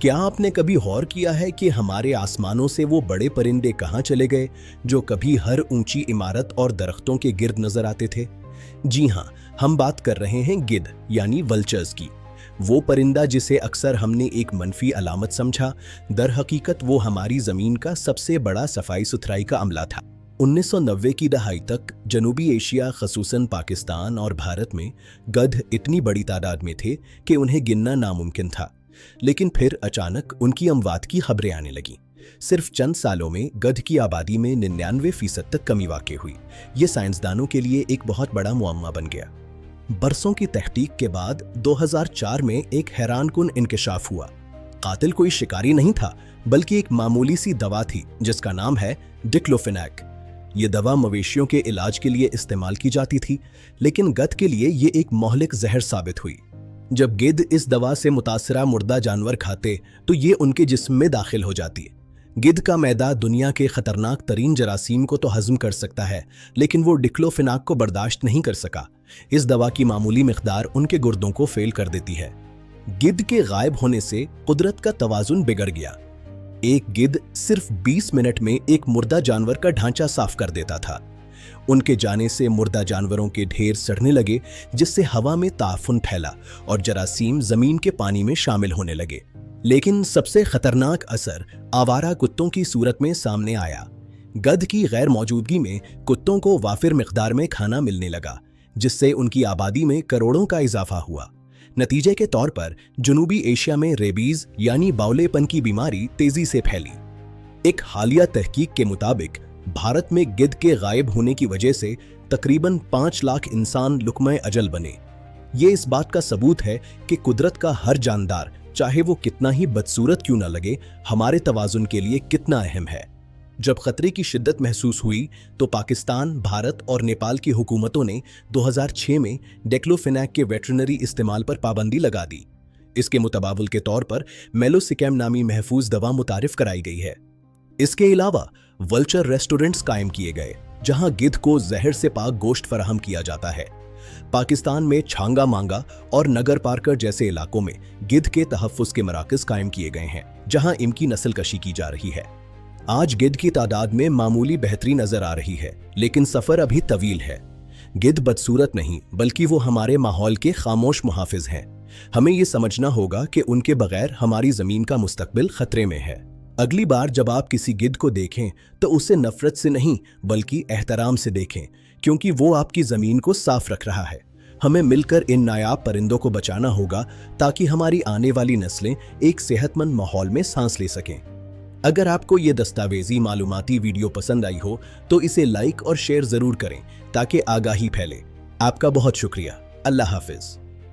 क्या आपने कभी गौर किया है कि हमारे आसमानों से वो बड़े परिंदे कहाँ चले गए जो कभी हर ऊंची इमारत और दरख्तों के गिर्द नजर आते थे? जी हाँ, हम बात कर रहे हैं गिद्ध यानी वल्चर्स की। वो परिंदा जिसे अक्सर हमने एक मनफी अलामत समझा, दर हकीकत वो हमारी जमीन का सबसे बड़ा सफाई सुथराई का अमला था। 1990 की दहाई तक जनूबी एशिया, खसूसन पाकिस्तान और भारत में गध इतनी बड़ी तादाद में थे कि उन्हें गिनना नामुमकिन था। लेकिन फिर अचानक उनकी अमवात की खबरें आने लगीं। सिर्फ चंद सालों में गध की आबादी में 99% तक कमी वाक़ई हुई। ये साइंसदानों के लिए एक बहुत बड़ा मुअम्मा बन गया। बरसों की तहकीक के बाद 2004 में एक हैरानकुन इंकशाफ हुआ। कातिल कोई शिकारी नहीं था, बल्कि एक मामूली सी दवा थी जिसका नाम है डिक्लोफेनाक। ये दवा मवेशियों के इलाज के लिए इस्तेमाल की जाती थी, लेकिन गध के लिए ये एक मोहलिक जहर साबित हुई। जब गिद्ध इस दवा से मुतासरा मुर्दा जानवर खाते तो ये उनके जिस्म में दाखिल हो जाती है। गिद्ध का मैदा दुनिया के खतरनाक तरीन जरासीम को तो हजम कर सकता है, लेकिन वो डिक्लोफेनाक को बर्दाश्त नहीं कर सका। इस दवा की मामूली मिकदार उनके गुर्दों को फेल कर देती है। गिद्ध के गायब होने से कुदरत का तवाजुन बिगड़ गया। एक गिद्ध सिर्फ 20 मिनट में एक मुर्दा जानवर का ढांचा साफ कर देता था। उनके जाने से मुर्दा जानवरों के ढेर सड़ने लगे, जिससे हवा में ताफुन फैला और जरासीम जमीन के पानी में शामिल होने लगे। लेकिन सबसे खतरनाक असर आवारा कुत्तों की सूरत में सामने आया। गध की गैर मौजूदगी में कुत्तों को वाफिर मिकदार में खाना मिलने लगा, जिससे उनकी आबादी में करोड़ों का इजाफा हुआ। नतीजे के तौर पर जनूबी एशिया में रेबीज यानी बावलेपन की बीमारी तेजी से फैली। एक हालिया तहकीक के मुताबिक भारत में गिद्ध के गायब होने की वजह से तकरीबन 5 लाख इंसान लुकमे अजल बने। ये इस बात का सबूत है कि कुदरत का हर जानदार, चाहे वो कितना ही बदसूरत क्यों न लगे, हमारे तवाजुन के लिए कितना अहम है। जब खतरे की शिद्दत महसूस हुई तो पाकिस्तान, भारत और नेपाल की हुकूमतों ने 2006 में डिक्लोफेनाक के वेटरनरी इस्तेमाल पर पाबंदी लगा दी। इसके मुतबावल के तौर पर मेलोसिकैम नामी महफूज दवा मुतारिफ कराई गई है। इसके अलावा वल्चर रेस्टोरेंट्स कायम किए गए, जहां गिद्ध को जहर से पाक गोश्त फराहम किया जाता है। पाकिस्तान में छांगा मांगा और नगर पार्कर जैसे इलाकों में गिद्ध के तहफ़्फ़ुज़ के मराकज़ कायम किए गए हैं, जहां इनकी नस्ल कशी की जा रही है। आज गिद्ध की तादाद में मामूली बेहतरी नजर आ रही है, लेकिन सफर अभी तवील है। गिद्ध बदसूरत नहीं, बल्कि वो हमारे माहौल के खामोश मुहाफिज हैं। हमें ये समझना होगा कि उनके बगैर हमारी जमीन का मुस्तकबिल खतरे में है। अगली बार जब आप किसी गिद्ध को देखें तो उसे नफरत से नहीं, बल्कि एहतराम से देखें, क्योंकि वो आपकी जमीन को साफ रख रहा है। हमें मिलकर इन नायाब परिंदों को बचाना होगा, ताकि हमारी आने वाली नस्लें एक सेहतमंद माहौल में सांस ले सकें। अगर आपको ये दस्तावेजी मालूमाती वीडियो पसंद आई हो तो इसे लाइक और शेयर जरूर करें, ताकि आगाही फैले। आपका बहुत शुक्रिया। अल्लाह हाफिज।